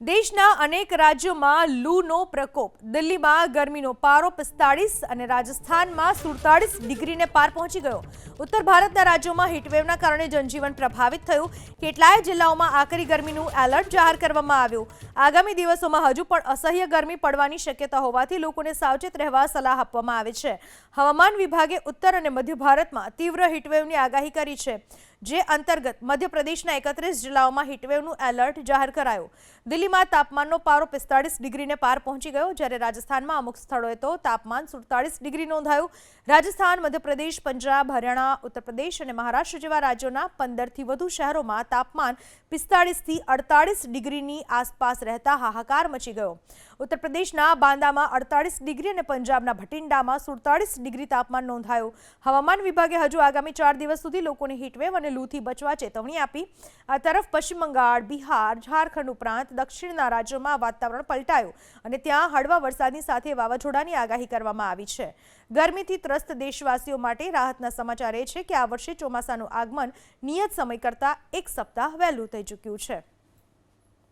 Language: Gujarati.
દેશના અનેક રાજ્યોમાં લૂનો પ્રકોપ। દિલ્હીમાં ગરમીનો પારો 45 અને રાજસ્થાનમાં 47 ડિગ્રીને પાર પહોંચી ગયો। ઉત્તર ભારતના રાજ્યોમાં હીટવેવના કારણે જનજીવન પ્રભાવિત થયું। કેટલાય જિલ્લાઓમાં આકરી ગરમીનું એલર્ટ જાહેર કરવામાં આવ્યું। આગામી દિવસોમાં હજુ પણ અસહ્ય ગરમી પડવાની શક્યતા હોવાથી લોકોને સાવચેત રહેવા સલાહ આપવામાં આવી છે। હવામાન વિભાગે ઉત્તર અને મધ્ય ભારતમાં તીવ્ર હીટવેવની આગાહી કરી છે, જે અંતર્ગત મધ્યપ્રદેશના 31 જિલ્લાઓમાં હીટવેવનું એલર્ટ જાહેર કરાયું। દિલ્હીમાં તાપમાનનો પારો 45 ડિગ્રીને પાર પહોંચી ગયો, જ્યારે રાજસ્થાનમાં અમુક સ્થળોએ તો તાપમાન 47 ડિગ્રી નોંધાયું। રાજસ્થાન, મધ્યપ્રદેશ, પંજાબ, હરિયાણા, ઉત્તર પ્રદેશ અને મહારાષ્ટ્ર જેવા રાજ્યોના 15થી વધુ શહેરોમાં તાપમાન 45 થી 48 ડિગ્રીની આસપાસ રહેતા હાહાકાર મચી ગયો। ઉત્તર પ્રદેશના બાંદામાં 48 ડિગ્રી અને પંજાબના ભટિંડામાં 47 ડિગ્રી તાપમાન નોંધાયું। હવામાન વિભાગે હજુ આગામી 4 દિવસ સુધી લોકોને હીટવેવ અને લૂથી બચવા ચેતવણી આપી। આ તરફ પશ્ચિમ બંગાળ, બિહાર, ઝારખંડ ઉપરાંત દક્ષિણના રાજ્યોમાં વાતાવરણ પલટાયું અને ત્યાં હળવા વરસાદની સાથે વાવાઝોડાની આગાહી કરવામાં આવી છે। ગરમીથી ત્રસ્ત દેશવાસીઓ માટે રાહતના સમાચાર એ છે કે આ વર્ષે ચોમાસાનું આગમન નિયત સમય કરતાં 1 સપ્તાહ વહેલું થઈ ચૂક્યું છે।